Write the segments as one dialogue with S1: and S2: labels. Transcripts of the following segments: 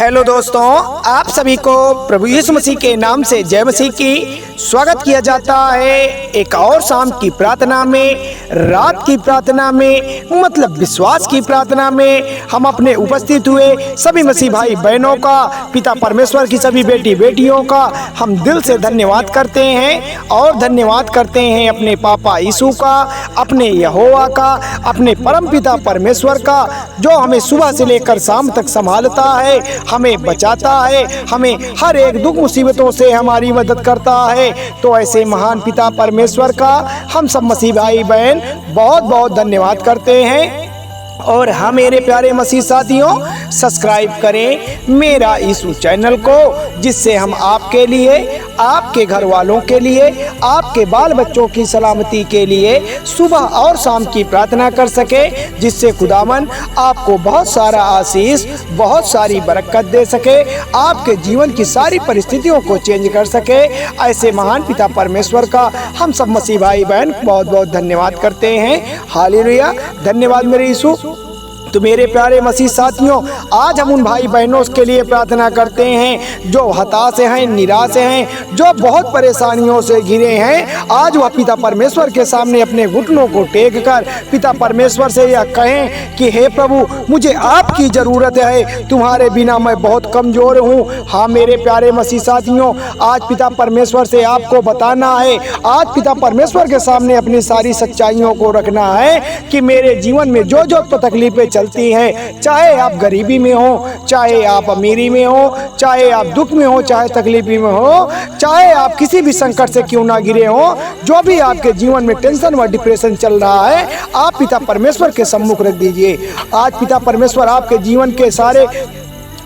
S1: Hello दोस्तों, आप सभी को प्रभु यीशु मसीह के नाम से जय मसीह की स्वागत किया जाता है। एक और शाम की प्रार्थना में, रात की प्रार्थना में, मतलब विश्वास की प्रार्थना में हम अपने उपस्थित हुए सभी मसीह भाई बहनों का, पिता परमेश्वर की सभी बेटी बेटियों का हम दिल से धन्यवाद करते हैं। और धन्यवाद करते हैं अपने पापा यीशु का, अपने यहोवा का, अपने परम पिता परमेश्वर का, जो हमें सुबह से लेकर शाम तक संभालता है, हमें बचाता है, हमें हर एक दुख मुसीबतों से हमारी मदद करता है। तो ऐसे महान पिता परमेश्वर का हम सब मसीह भाई बहन बहुत बहुत धन्यवाद करते हैं। और हाँ मेरे प्यारे मसीह साथियों, सब्सक्राइब करें मेरा यीशु चैनल को, जिससे हम आपके लिए, आपके घर वालों के लिए, आपके बाल बच्चों की सलामती के लिए सुबह और शाम की प्रार्थना कर सके, जिससे खुदावन आपको बहुत सारा आशीष, बहुत सारी बरकत दे सके, आपके जीवन की सारी परिस्थितियों को चेंज कर सके। ऐसे महान पिता परमेश्वर का हम सब मसीह भाई बहन बहुत बहुत धन्यवाद करते हैं। हालेलुया, धन्यवाद मेरे यीशु। तो मेरे प्यारे मसीह साथियों, आज हम उन भाई बहनों के लिए प्रार्थना करते हैं जो हताश हैं, निराश हैं, जो बहुत परेशानियों से घिरे हैं। आज वह पिता परमेश्वर के सामने अपने घुटनों को टेक कर पिता परमेश्वर से यह कहें कि हे प्रभु, मुझे आपकी ज़रूरत है, तुम्हारे बिना मैं बहुत कमज़ोर हूँ। हाँ मेरे प्यारे मसीह साथियों, आज पिता परमेश्वर से आपको बताना है, आज पिता परमेश्वर के सामने अपनी सारी सच्चाइयों को रखना है कि मेरे जीवन में जो जो तकलीफें चलती हैं, चाहे आप गरीबी में हो, चाहे आप अमीरी में हो, चाहे आप दुख में हो, चाहे तकलीफी में हो, चाहे आप किसी भी संकट से क्यों ना गिरे हो, जो भी आपके जीवन में टेंशन व डिप्रेशन चल रहा है, आप पिता परमेश्वर के सम्मुख रख दीजिए। आज पिता परमेश्वर आपके जीवन के सारे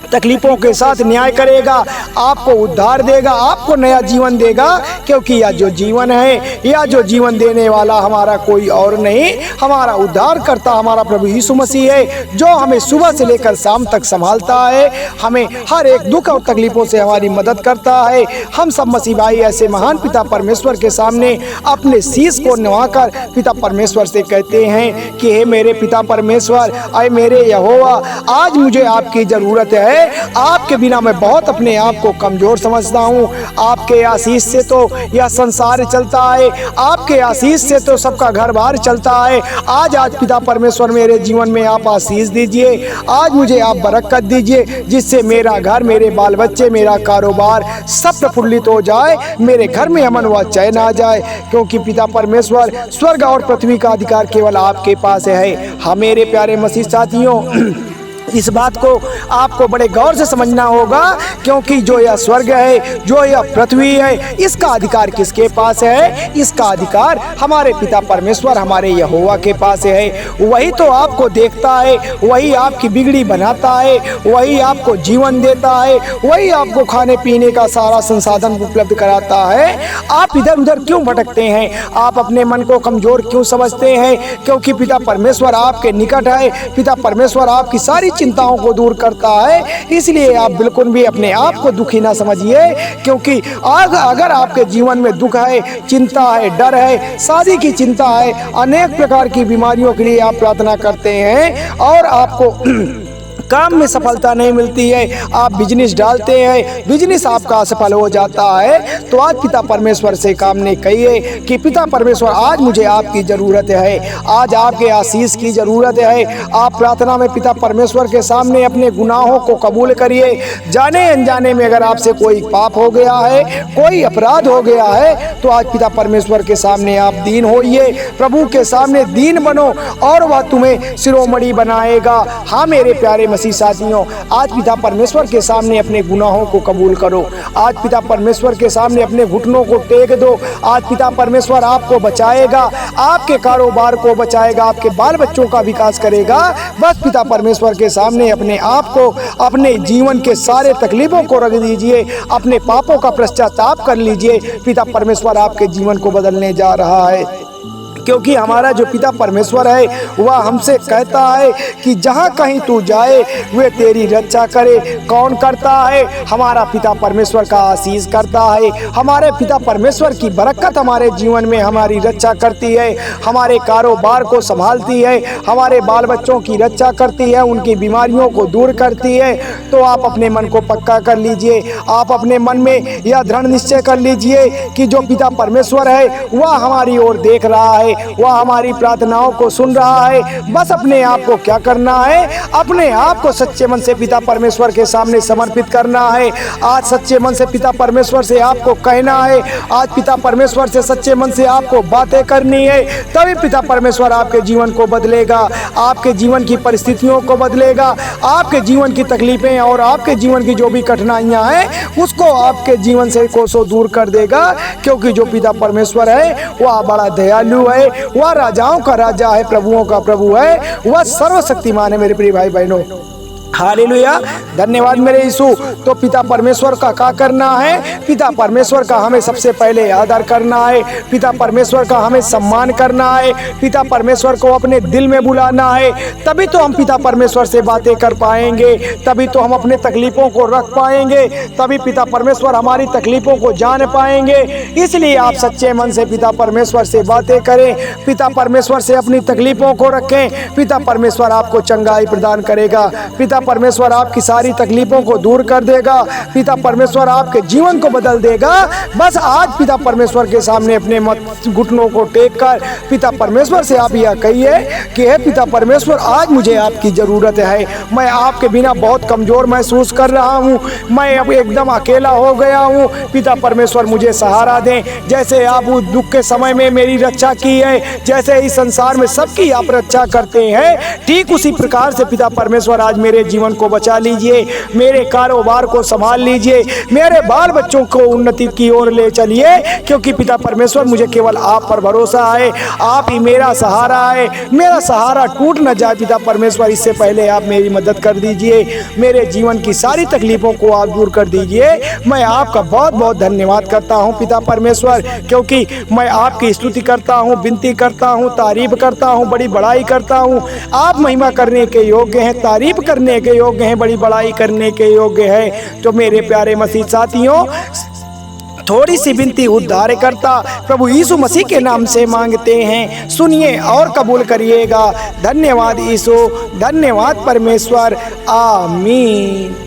S1: तकलीफों के साथ न्याय करेगा, आपको उद्धार देगा, आपको नया जीवन देगा, क्योंकि यह जो जीवन है, यह जो जीवन देने वाला हमारा कोई और नहीं, हमारा उद्धार करता हमारा प्रभु यीशु मसीह है, जो हमें सुबह से लेकर शाम तक संभालता है, हमें हर एक दुख और तकलीफों से हमारी मदद करता है। हम सब मसीह भाई ऐसे महान पिता परमेश्वर के सामने अपने शीश को नवाकर पिता परमेश्वर से कहते हैं कि हे मेरे पिता परमेश्वर, आए मेरे यहोवा, आज मुझे आपकी ज़रूरत है। आपके बिना मैं बहुत अपने आप को कमजोर समझता हूँ। आपके आशीष से तो यह संसार चलता है, आपके आशीष से तो सबका घर बार चलता है। आज पिता परमेश्वर मेरे जीवन में आप आशीष दीजिए, आज मुझे आप बरकत दीजिए, जिससे मेरा घर, मेरे बाल बच्चे, मेरा कारोबार सब प्रफुल्लित हो जाए, मेरे घर में अमन व चैन आ जाए, क्योंकि पिता परमेश्वर स्वर्ग और पृथ्वी का अधिकार केवल आपके पास है। हाँ मेरे प्यारे मसीह साथियों, इस बात को आपको बड़े गौर से समझना होगा, क्योंकि जो यह स्वर्ग है, जो यह पृथ्वी है, इसका अधिकार किसके पास है? इसका अधिकार हमारे पिता परमेश्वर, हमारे यहोवा के पास है। वही तो आपको देखता है, वही आपकी बिगड़ी बनाता है, वही आपको जीवन देता है, वही आपको खाने पीने का सारा संसाधन उपलब्ध कराता है। आप इधर उधर क्यों भटकते हैं? आप अपने मन को कमजोर क्यों समझते हैं? क्योंकि पिता परमेश्वर आपके निकट है, पिता परमेश्वर आपकी सारी चिंताओं को दूर करता है। इसलिए आप बिल्कुल भी अपने आप को दुखी ना समझिए, क्योंकि अगर आपके जीवन में दुख है, चिंता है, डर है, शादी की चिंता है, अनेक प्रकार की बीमारियों के लिए आप प्रार्थना करते हैं और आपको काम में सफलता नहीं मिलती है, आप बिजनेस डालते हैं, बिजनेस आपका असफल हो जाता है, तो आज पिता परमेश्वर से काम नहीं कहिए कि पिता परमेश्वर, आज मुझे आपकी ज़रूरत है, आज आपके आशीष की ज़रूरत है। आप प्रार्थना में पिता परमेश्वर के सामने अपने गुनाहों को कबूल करिए। जाने अनजाने में अगर आपसे कोई पाप हो गया है, कोई अपराध हो गया है, तो आज पिता परमेश्वर के सामने आप दीन होइए, प्रभु के सामने दीन बनो और वह तुम्हें शिरोमणि बनाएगा। हाँ मेरे प्यारे मसीह साथियों, आज पिता परमेश्वर के सामने अपने गुनाहों को कबूल करो, आज पिता परमेश्वर के सामने अपने घुटनों को टेक दो। आज पिता परमेश्वर आपको बचाएगा, आपके कारोबार को बचाएगा, आपके बाल बच्चों का विकास करेगा। बस पिता परमेश्वर के सामने अपने आप को, अपने जीवन के सारे तकलीफों को रख दीजिए, अपने पापों का पश्चाताप कर लीजिए। पिता परमेश्वर आपके जीवन को बदलने जा रहा है। क्योंकि हमारा जो पिता परमेश्वर है वह हमसे कहता है कि जहाँ कहीं तू जाए वे तेरी रक्षा करे। कौन करता है? हमारा पिता परमेश्वर का आशीष करता है। हमारे पिता परमेश्वर की बरकत हमारे जीवन में हमारी रक्षा करती है, हमारे कारोबार को संभालती है, हमारे बाल बच्चों की रक्षा करती है, उनकी बीमारियों को दूर करती है। तो आप अपने मन को पक्का कर लीजिए, आप अपने मन में यह दृढ़ निश्चय कर लीजिए कि जो पिता परमेश्वर है वह हमारी ओर देख रहा है, वह हमारी प्रार्थनाओं को सुन रहा है। बस अपने आप को क्या करना है? अपने आप को सच्चे मन से पिता परमेश्वर के सामने समर्पित करना है। आज सच्चे मन से पिता परमेश्वर से आपको कहना है, आज पिता परमेश्वर से सच्चे मन से आपको बातें करनी है, तभी पिता परमेश्वर आपके जीवन को बदलेगा, आपके जीवन की परिस्थितियों को बदलेगा, आपके जीवन की तकलीफें और आपके जीवन की जो भी कठिनाइयां हैं उसको आपके जीवन से कोसों दूर कर देगा। क्योंकि जो पिता परमेश्वर है वह बड़ा दयालु है, वह राजाओं का राजा है, प्रभुओं का प्रभु है, वह सर्वशक्तिमान है। मेरे प्रिय भाई बहनों, हालेलुया, धन्यवाद मेरे यीशु। तो पिता परमेश्वर का क्या करना है? पिता परमेश्वर का हमें सबसे पहले आदर करना है, पिता परमेश्वर का हमें सम्मान करना है, पिता परमेश्वर को अपने दिल में बुलाना है। तभी तो हम पिता परमेश्वर से बातें कर पाएंगे, तभी तो हम अपने तकलीफ़ों को रख पाएंगे, तभी पिता परमेश्वर हमारी तकलीफ़ों को जान पाएंगे। इसलिए आप सच्चे मन से पिता परमेश्वर से बातें करें, पिता परमेश्वर से अपनी तकलीफ़ों को रखें। पिता परमेश्वर आपको चंगाई प्रदान करेगा, पिता परमेश्वर आपकी सारी तकलीफों को दूर कर देगा, पिता परमेश्वर आपके जीवन को बदल देगा। बस आज पिता परमेश्वर के सामने अपने घुटनों को टेक कर पिता परमेश्वर से आप यह कहिए कि हे पिता परमेश्वर, आज मुझे आपकी ज़रूरत है। मैं आपके बिना बहुत कमज़ोर महसूस कर रहा हूँ, मैं अब एकदम अकेला हो गया हूँ। पिता परमेश्वर मुझे सहारा दें, जैसे आप उस दुख के समय में मेरी रक्षा की है, जैसे इस संसार में सबकी आप रक्षा करते हैं, ठीक उसी प्रकार से पिता परमेश्वर आज मेरे जीवन को बचा लीजिए, मेरे कारोबार को संभाल लीजिए, मेरे बाल बच्चों को उन्नति की ओर ले चलिए। क्योंकि पिता परमेश्वर मुझे केवल आप पर भरोसा है, आप ही मेरा सहारा है, मेरा सहारा टूट न जाए। पिता परमेश्वर, इससे पहले आप मेरी मदद कर दीजिए, मेरे जीवन की सारी तकलीफों को आप दूर कर दीजिए। मैं आपका बहुत बहुत धन्यवाद करता हूँ पिता परमेश्वर, क्योंकि मैं आपकी स्तुति करता हूँ, विनती करता हूँ, तारीफ करता हूँ, बड़ी बड़ाई करता हूँ। आप महिमा करने के योग्य हैं, तारीफ करने के योग्य हैं, बड़ी बड़ाई करने के योग्य है। तो मेरे प्यारे मसीह साथियों, थोड़ी सी विनती उद्धार करता प्रभु यीशु मसीह के नाम से मांगते हैं, सुनिए और कबूल करिएगा। धन्यवाद यीशु, धन्यवाद परमेश्वर, आमीन।